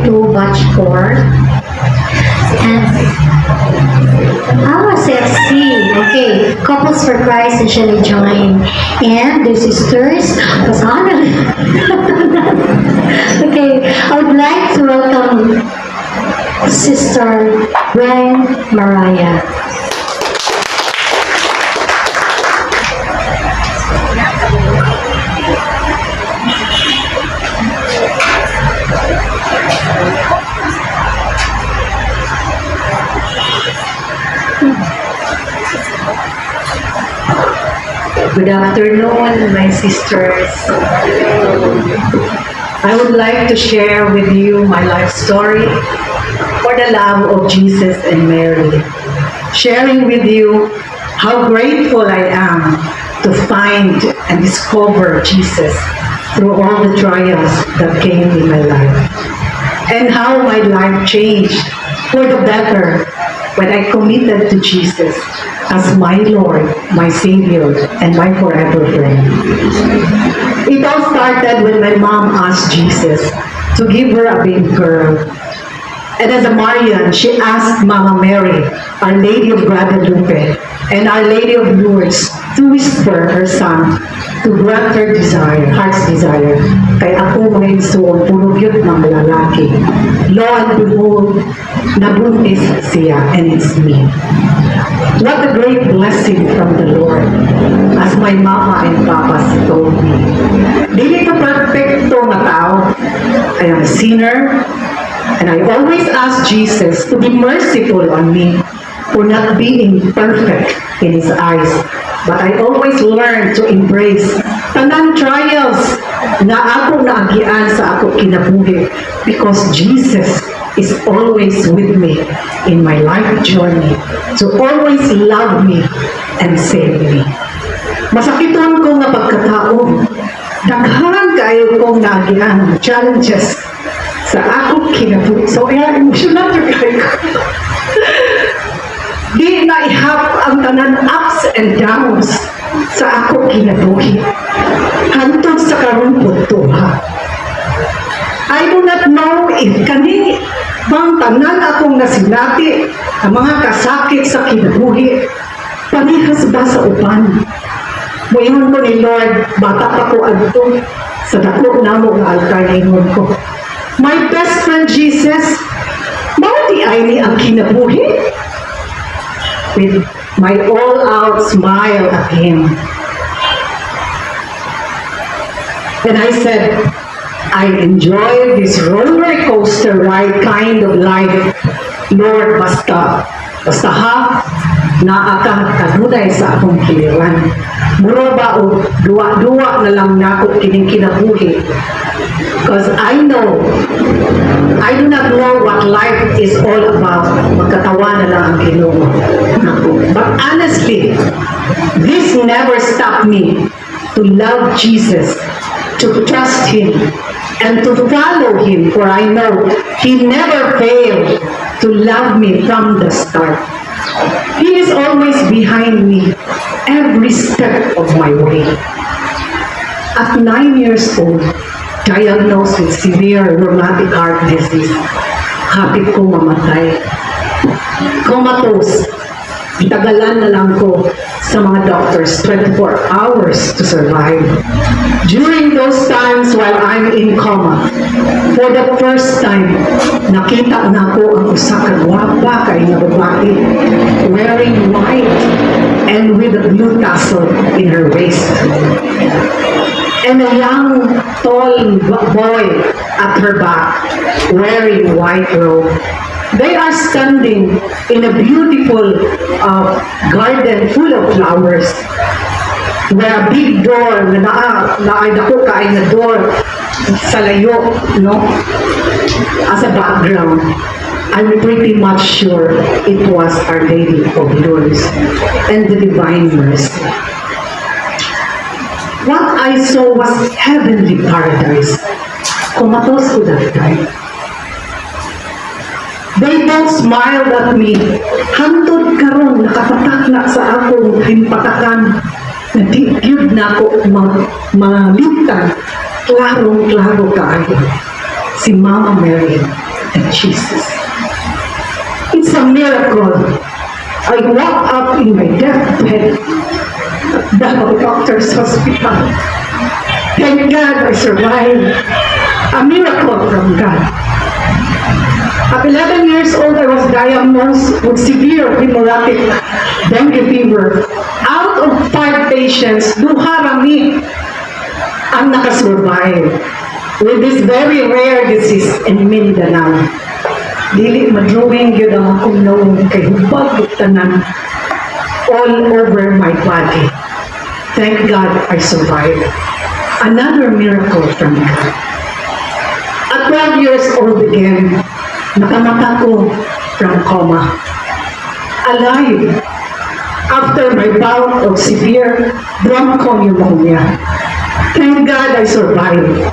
2022 batch 4. And CFC. Okay, Couples for Christ and Shelley join. And the sisters, Pasana. Okay, I would like to welcome Sister Gwen Mariah. Good afternoon, my sisters. I would like to share with you my life story for the love of Jesus and Mary. Sharing with you how grateful I am to find and discover Jesus through all the trials that came in my life. And how my life changed for the better when I committed to Jesus as my Lord, my Savior, and my forever friend. It all started when my mom asked Jesus to give her a baby girl. And as a Marian, she asked Mama Mary, Our Lady of Guadalupe, and Our Lady of Lourdes to whisper her son to grant her desire, heart's desire. Kaya ako mga igsoon, punugyot ng lalaki. Lo and behold, nabuntis siya, and it's me. What a great blessing from the Lord, as my mama and papa told me. Dili ko perfecto nga tao. I am a sinner, and I always ask Jesus to be merciful on me for not being perfect in His eyes. But I always learn to embrace tanang trials na ako naagian sa ako kinabuhi because Jesus is always with me in my life journey to always love me and save me. Masakiton ko nga pagkataon, daghan kayo kong naagian challenges sa ako kinabuhi. So, emotional yung kayo. Di na ihap ang tanan ups and downs sa ako kinabuhi. Hantod sa karong punto ha. I do not know if kani bang tanan akong nasinati ang mga kasakit sa kinabuhi panihas ba sa uban. Muingon ko ni Lord, bata pa ko adto sa dako namo nga altar ingon ko. My best friend Jesus, mauti ay ni ang kinabuhi. With my all-out smile at Him. And I said, I enjoy this roller coaster ride kind of life. Lord, basta ha, naakang kanunay sa akong kiliran. Muro ba o duwa-duwa na lang na ako kining kinabuhi. Because I do not know what life is all about. Magkatawa na lang ang Ginoo. But honestly, this never stopped me to love Jesus, to trust Him, and to follow Him, for I know He never failed to love me from the start. He is always behind me every step of my way. At 9 years old, diagnosed with severe rheumatic heart disease, hapit ko mamatay. Comatose, itagalan na lang ko sa mga doctors 24 hours to survive. During those times while I'm in coma, for the first time, nakita na ko ang usa ka gwapa kay nga babae wearing white and with a blue tassel in her waist. And a young, tall boy at her back, wearing white robe. They are standing in a beautiful garden full of flowers, where a big door, naidako kain na door sa layo, no? As a background. I'm pretty much sure it was Our Lady of Lourdes and the Divine Mercy. What I saw was heavenly paradise. Kumatos ko that time. They both smiled at me. Hantod karon nakapatak na sa akong himpatakan. Natigid na ako maliptan. Klarong-klaro kaayo. Si Mama Mary and Jesus. It's a miracle. I woke up in my deathbed at the doctor's hospital. Thank God I survived. A miracle from God. At 11 years old, I was diagnosed with severe hemorrhagic dengue fever. Out of 5 patients, duha rami ang nakasurvive with this very rare disease in Mindanao. Dili madrawing yun ang akong noon kay hubag tanan all over my body. Thank God I survived. Another miracle from God. At 12 years old again, nakamata ko from coma. Alive after my bout of severe bronchopneumonia. Thank God I survived.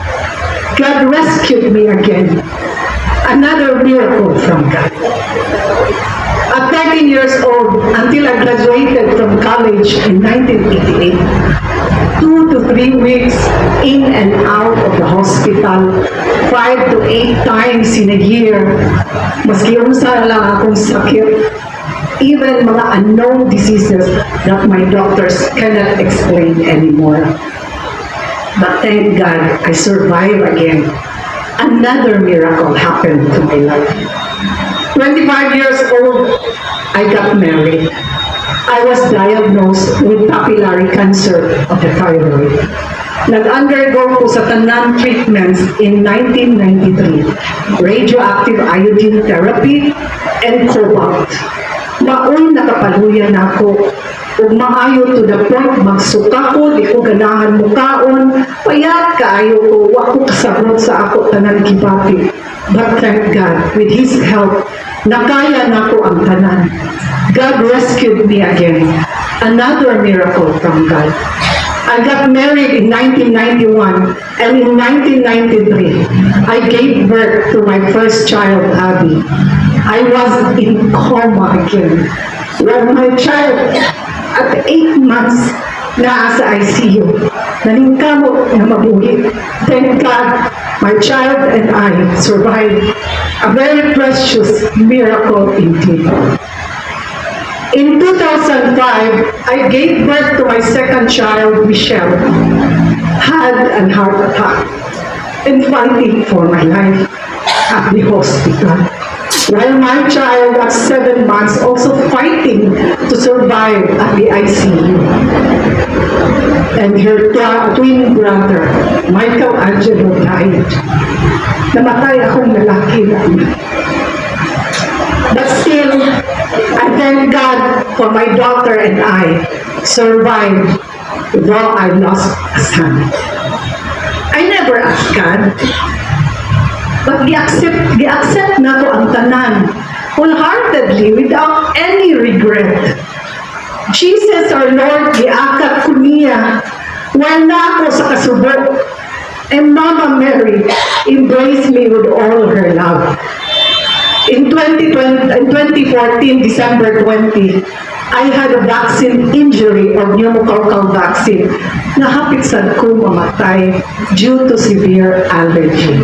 God rescued me again. Another miracle from God. At 13 years old, until I graduated from college in 1988, 2 to 3 weeks in and out of the hospital, 5 to 8 times in a year, maski unsa lang akong sakit, even mga unknown diseases that my doctors cannot explain anymore. But thank God, I survived again. Another miracle happened to my life. 25 years old, I got married. I was diagnosed with papillary cancer of the thyroid. Nag-undergo ko sa tanan treatments in 1993, radioactive iodine therapy and cobalt. Maoy nakapaluya na ako ug maayo to the point magsuka ko, di ko ganahan mukaon, payat kaayo ko, wa ko kasabot sa ako tanan kibati. But thank God, with His help, nakaya na ko ang tanan. God rescued me again. Another miracle from God. I got married in 1991, and in 1993, I gave birth to my first child, Abby. I was in coma again. When my child, at 8 months, naa sa ICU, naningkamot na mabuhi. Thank God, my child and I survived. A very precious miracle indeed. In 2005, I gave birth to my second child, Michelle, had a heart attack, and fighting for my life at the hospital. While my child at 7 months also fighting to survive at the ICU. And her twin brother, Michael Angelo, died. Namatay akong lalaki na. But still, I thank God for my daughter and I survived though I lost a son. I never asked God, but gi-accept na ko ang tanan wholeheartedly without any regret. Jesus our Lord, giakat ko niya while na ako sa kasubok, and Mama Mary embraced me with all her love. In 2014, December 20, I had a vaccine injury or pneumococcal vaccine na hapit sad ko mamatay due to severe allergy.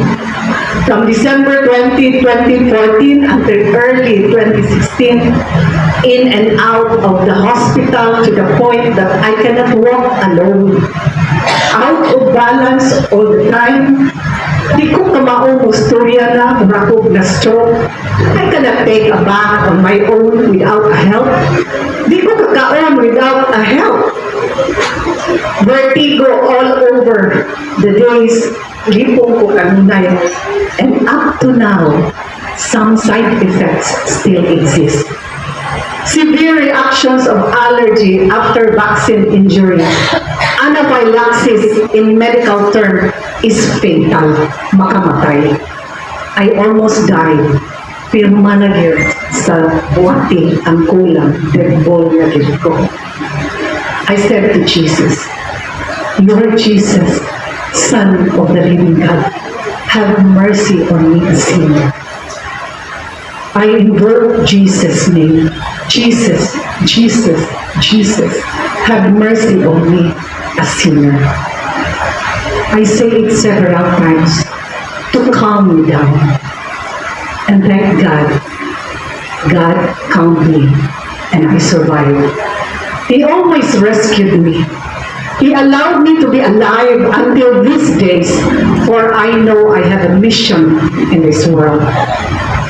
From December 20, 2014 until early 2016, in and out of the hospital to the point that I cannot walk alone. Out of balance all the time. Di ko kamaong usturya na, burakog na stroke. I cannot take a bath on my own without a help. Di ko kakaon without a help. Vertigo all over the days, lipong ko kanunay. And up to now, some side effects still exist. Severe reactions of allergy after vaccine injury. Anaphylaxis in medical term is fatal, makamatay. I almost died. Pirma na gyud sa buwati ang kulang, degbol na gyud ko. I said to Jesus, Lord Jesus, Son of the living God, have mercy on me, a sinner. I invoke Jesus' name. Jesus, Jesus, Jesus, have mercy on me, a sinner. I say it several times to calm me down. And thank God, God calmed me and I survived. He always rescued me. He allowed me to be alive until these days, for I know I have a mission in this world.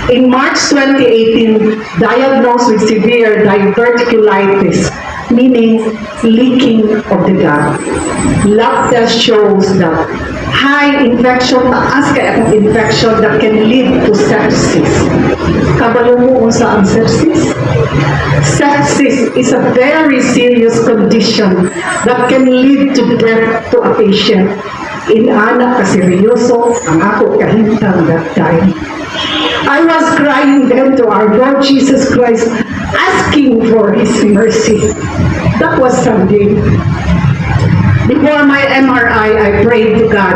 In March 2018, diagnosed with severe diverticulitis, meaning leaking of the gut. Lab test shows that high infection, taas kaya akong infection that can lead to sepsis. Kabalo mo kung saan sepsis? Sepsis is a very serious condition that can lead to death to a patient. Inaana ka seryoso ang ako kahintang that time. I was crying then to our Lord Jesus Christ, asking for His mercy. That was Sunday. Before my MRI, I prayed to God,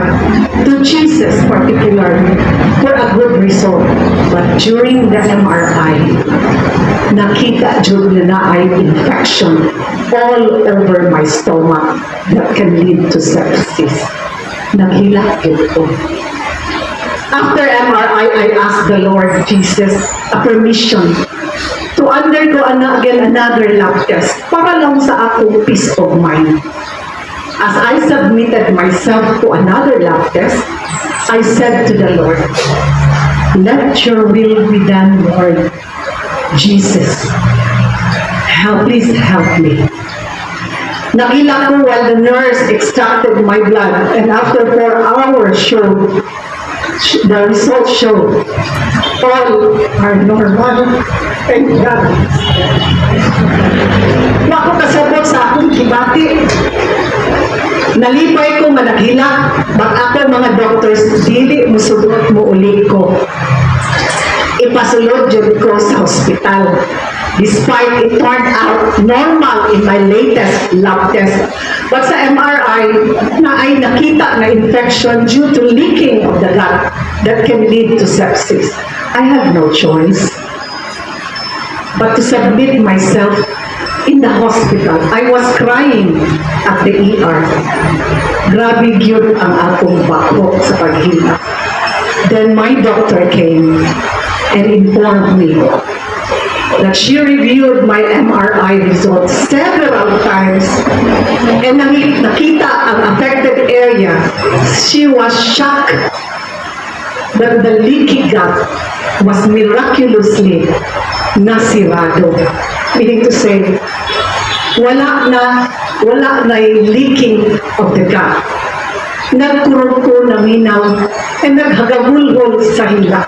to Jesus particularly, for a good result. But during the MRI, nakita jud na ay infection all over my stomach that can lead to sepsis. Naghilak ito. After MRI, I asked the Lord Jesus a permission to undergo again another lab test para lang sa akong peace of mind. As I submitted myself to another lab test, I said to the Lord, "Let your will be done, Lord Jesus. Please help me." Nakilak ko while the nurse extracted my blood, and after 4 hours the results showed all are normal. Thank God. Wako kasabot sa akong kibati. Nalipay ko managhilak, but ako mga doctors, dili musugot mo uli ko. Ipasulod jud ko sa hospital. Despite it turned out normal in my latest lab test. But sa MRI, na ay nakita na infection due to leaking of the gut that can lead to sepsis. I have no choice but to submit myself in the hospital. I was crying at the ER. Grabe yun ang akong bako sa paghilak. Then my doctor came and informed me that she reviewed my MRI results several times and nakita ang affected area. She was shocked that the leaky gut was miraculously nasirado. Meaning to say, wala na yung leaking of the gut. Nagkurong ko naminaw and naghagabulbol sa hila.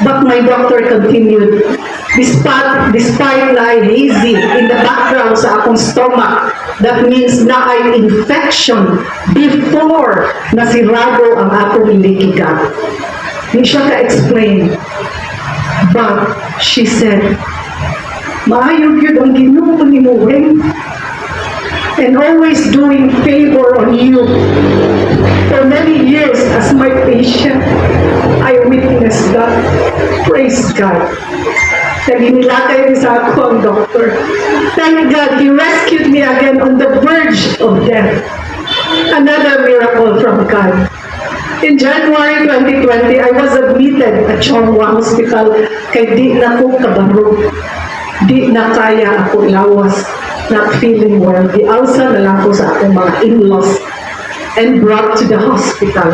But my doctor continued, despite na ay hazy in the background sa akong stomach, that means na ay infection before nasirado ang akong leaky gut. Hindi siya ka-explain. But she said, "Maayog yun ang Ginoo ni Muweng and always doing favor on you. For many years as my patient, I witnessed that. Praise God." Naginilakay sa ako ang doctor. Thank God, He rescued me again on the verge of death. Another miracle from God. In January 2020, I was admitted at Chongwa Hospital kay di na ko kabaro. Di na kaya ako lawas, not feeling well. Gialsa na lang ko sa akong mga in-laws and brought to the hospital.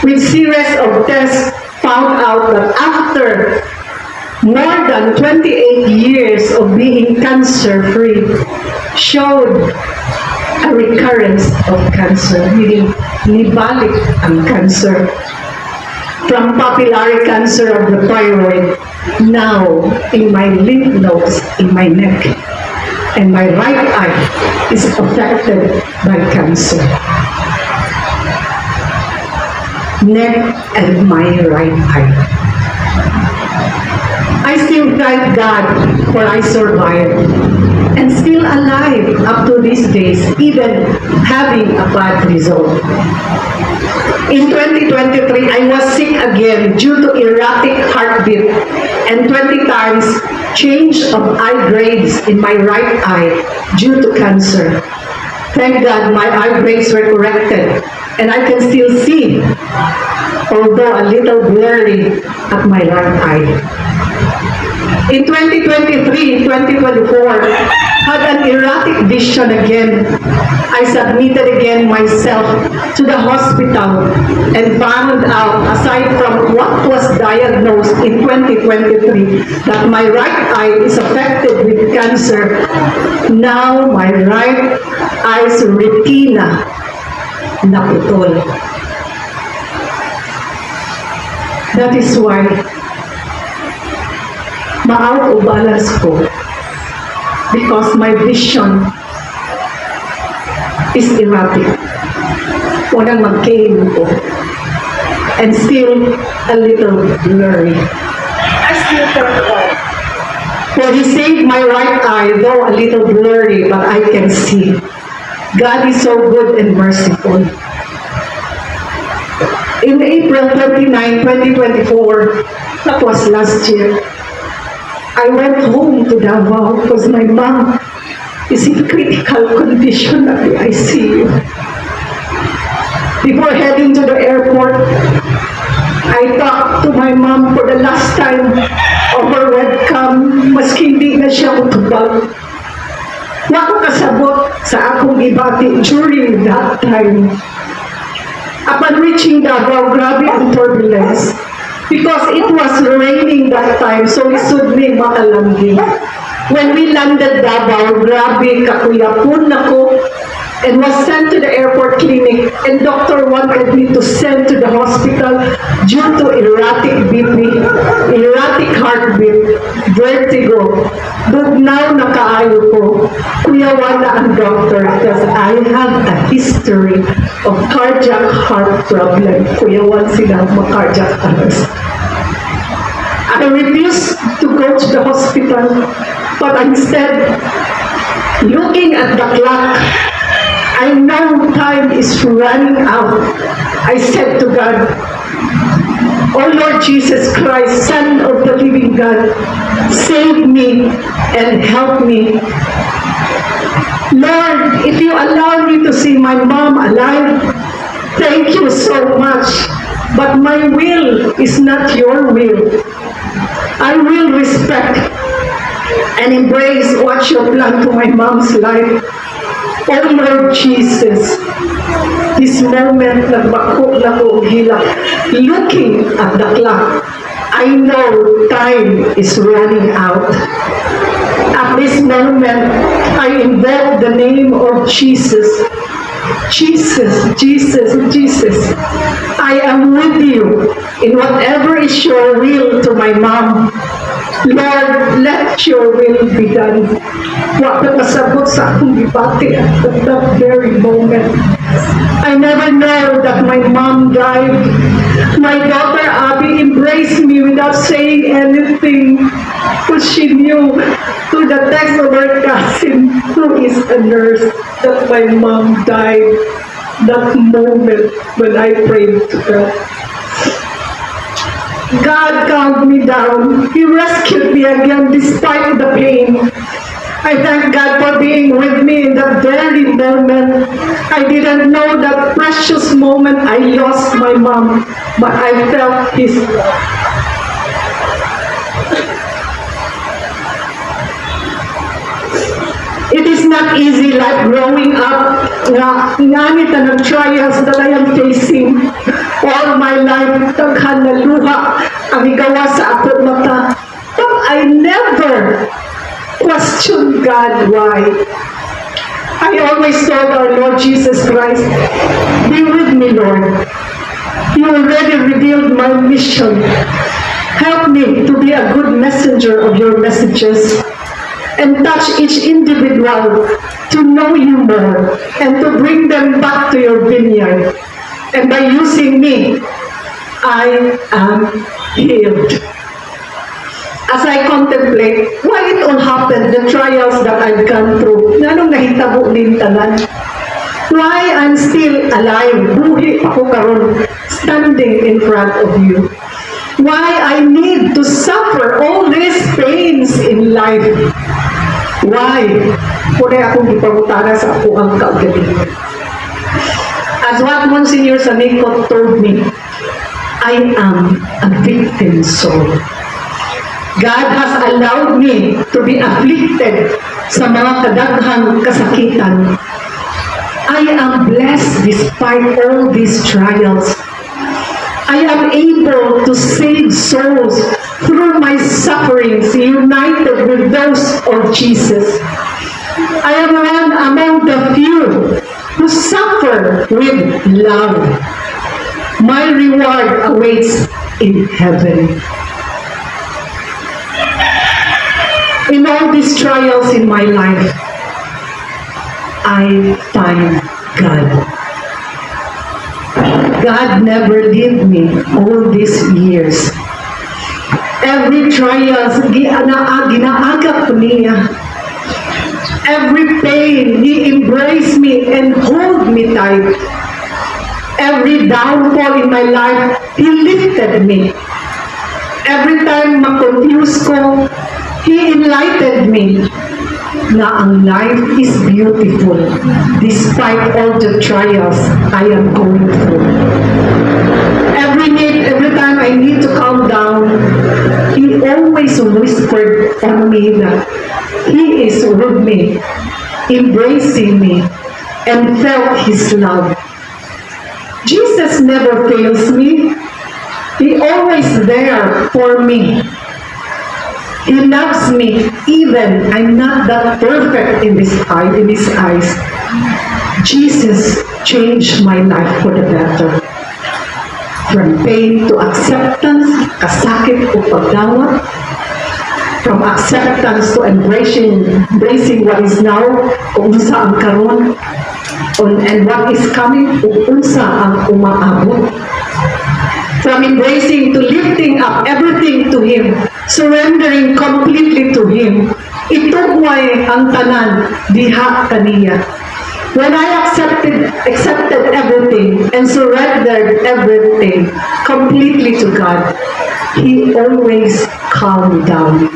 With series of tests, found out that after more than 28 years of being cancer-free, showed a recurrence of cancer, meaning nibalik ang cancer. From papillary cancer of the thyroid, now in my lymph nodes in my neck, and my right eye is affected by cancer. Neck and my right eye. I still thank God for I survived and still alive up to these days, even having a bad result. In 2023, I was sick again due to erratic heartbeat and 20 times change of eye grades in my right eye due to cancer. Thank God my eye grades were corrected and I can still see. although a little blurry at my right eye. In 2023, 2024, had an erratic vision again. I submitted again myself to the hospital and found out, aside from what was diagnosed in 2023, that my right eye is affected with cancer. Now my right eye's retina naputol. That is why ma-out of balance ko, because my vision is erratic. Walang mag-game ko. And still a little blurry. I still can't walk. Well, He saved my right eye, though a little blurry, but I can see. God is so good and merciful. In April 29, 2024, that was last year, I went home to Davao because my mom is in critical condition at the ICU. Before heading to the airport, I talked to my mom for the last time over webcam, maski hindi na siya utubag. Wako kasabot sa akong ibati during that time. Upon reaching Davao, grabe ang turbulence. Because it was raining that time, so isud mi makalambing. When we landed Davao, grabe kakuyapon ako and was sent to the airport clinic, and doctor wanted me to send to the hospital due to erratic BP, erratic heartbeat, vertigo. Dugnaw na kaayo ko, kuyawan na ang doctor because I have a history of cardiac heart problem. Kuyawan sila ma-cardiac arrest. I refused to go to the hospital, but instead, looking at the clock, I know time is running out. I said to God, "Oh Lord Jesus Christ, Son of the living God, save me and help me. Lord, if you allow me to see my mom alive, thank you so much. But my will is not your will. I will respect and embrace what you plan to my mom's life. Oh Lord Jesus, this moment nagbako na ko hilak, looking at the clock, I know time is running out. At this moment, I invoke the name of Jesus. Jesus, Jesus, Jesus, I am with you in whatever is your will to my mom. Lord, let your will be done. Wa ka kasabot sa akong gibati at that very moment. I never know that my mom died. My daughter Abby embraced me without saying anything, because she knew through the text of her cousin, who is a nurse, that my mom died that moment when I prayed to God. God calmed me down. He rescued me again despite the pain. I thank God for being with me in that very moment. I didn't know that precious moment I lost my mom, but I felt His love. It is not easy like growing up. Nganit na ng trials that I am facing all my life. Taghan na luha ang igawa sa akong mata. But I never questioned God why. I always told our Lord Jesus Christ, be with me, Lord. You already revealed my mission. Help me to be a good messenger of your messages and touch each individual to know you more and to bring them back to your vineyard. And by using me, I am healed. As I contemplate why it all happened, the trials that I've gone through, nanong nahitabo din tanan, why I'm still alive, buhi ako karon, standing in front of you. Why I need to suffer all these pains in life. Why? Kunay akong ipangutana sa ako ang kaugalingon. As what Monsignor Sanikot told me, I am a victim soul. God has allowed me to be afflicted sa mga kadaghang kasakitan. I am blessed despite all these trials. I am able to save souls through my sufferings, united with those of Jesus. I am one among the few who suffer with love. My reward awaits in heaven. In all these trials in my life, I find God. God never leave me all these years. Every trials, ginaagap niya. Every pain, He embraced me and hold me tight. Every downfall in my life, He lifted me. Every time ma-confuse ko, He enlightened me na ang life is beautiful despite all the trials I am going through. Every time I need to calm down, He always whispered on me that He is with me, embracing me, and felt His love. Jesus never fails me. He always there for me. He loves me even I'm not that perfect in His eyes. Jesus changed my life for the better. From pain to acceptance, kasakit o pagdawat. From acceptance to embracing what is now, kung unsa ang karon, and what is coming, kung unsa ang umaabot. From embracing to lifting up everything to Him, surrendering completely to Him. Itugmay ang tanan diha kaniya. When I accepted everything and surrendered everything completely to God, He always calmed me down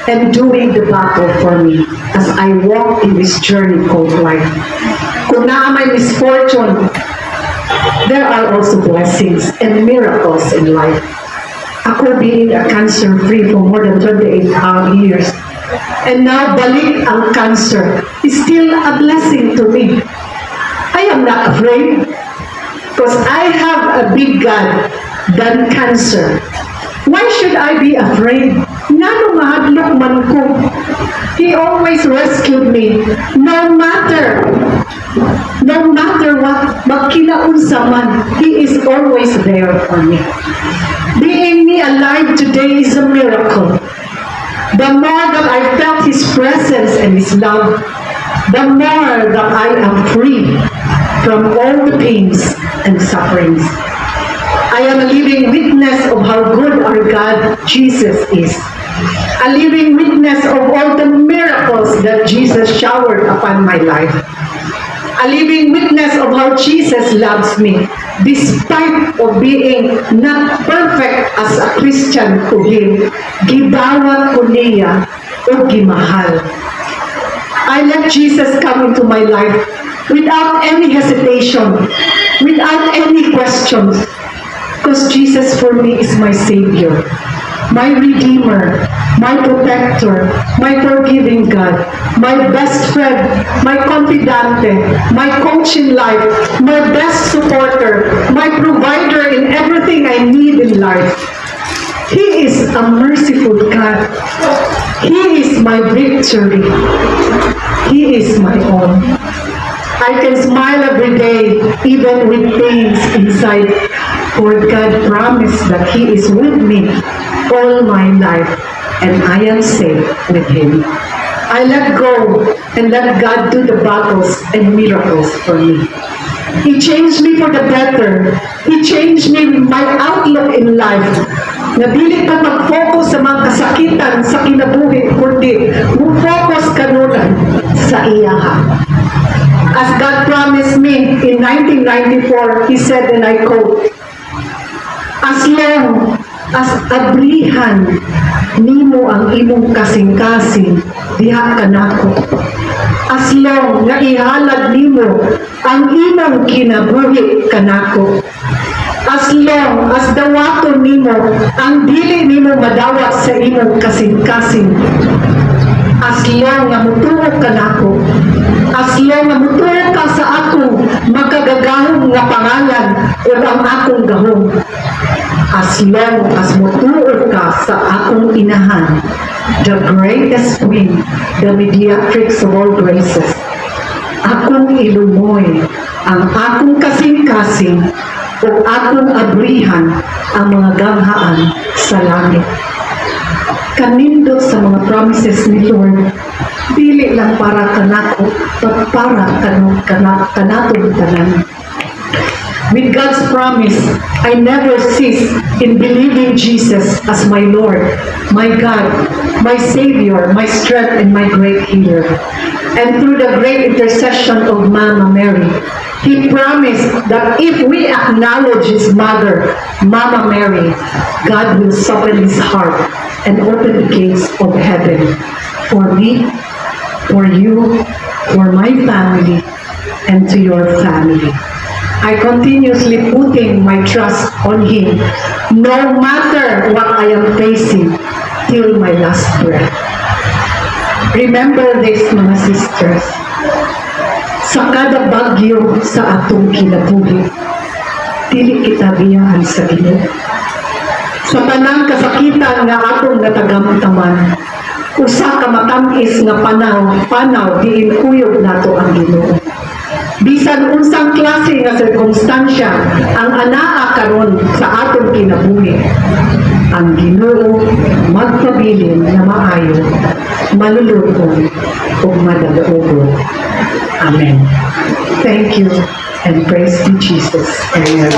and doing the battle for me as I walk in this journey called life. Kung naa may misfortune, there are also blessings and miracles in life. Ako being a cancer-free for more than 28 years, and now balik ang cancer is still a blessing to me. I am not afraid because I have a big God than cancer. Why should I be afraid? Nano mahadlok man ko. He always rescued me, no matter what, magkinaunsa man, He is always there for me. Being me alive today is a miracle. The more that I felt His presence and His love, the more that I am free from all the pains and sufferings. I am a living witness of how good our God, Jesus, is. A living witness of all the miracles that Jesus showered upon my life. A living witness of how Jesus loves me, despite of being not perfect as a Christian to Him. Gidawat ko niya o gimahal. I let Jesus come into my life without any hesitation, without any questions. Because Jesus for me is my Savior, my Redeemer, my Protector, my forgiving God, my best friend, my confidante, my coach in life, my best supporter, my provider in everything I need in life. He is a merciful God. He is my victory. He is my own. I can smile every day, even with pains inside, for God promised that He is with me all my life, and I am safe with Him. I let go and let God do the battles and miracles for me. He changed me for the better. He changed me my outlook in life. Nabili pa mag-focus sa mga kasakitan sa kinabuhi, kundi mag-focus kanunan sa iyaha. As God promised me in 1994, He said, and I quote, "As long as abrihan nimo ang imong kasing-kasing, diha ka nako. As long nga ihalad nimo ang imong kinabuhi kanako. as long as dawaton nimo ang dili nimo madawat sa imong kasing-kasing. As long nga mutuo ka nako, as long nga mutuo ka sa akong magkagagahong nga pangalan o ang akong gahom, as long as mutuo ka sa akong inahan, the greatest queen, the mediatrix of all graces, akong ilumoy ang akong kasing-kasing o akong abrihan ang mga gamhaan sa langit. Kanindot sa mga promises ni Lord, dili lang para kanako, but para kanatong tanan. With God's promise, I never cease in believing Jesus as my Lord, my God, my Savior, my strength, and my great healer. And through the great intercession of Mama Mary, He promised that if we acknowledge His mother, Mama Mary, God will soften His heart and open the gates of heaven for me, for you, for my family, and to your family. I continuously putting my trust on Him, no matter what I am facing, till my last breath. Remember this, mga sisters. Sa kada bagyo sa atong kinabuhi, dili kita biyahan sa Ginoo. Sa tanang kasakitan nga atong natagamtaman, usa ka matamis nga panaw diin kuyog nato ang Ginoo. Bisan unsang klase nga sirkumstansya ang anaa karon sa atong kinabuhi, ang Ginoo magpabilin na maayo, malulutong ug madaloogon. Amen. Thank you and praise be Jesus. Amen.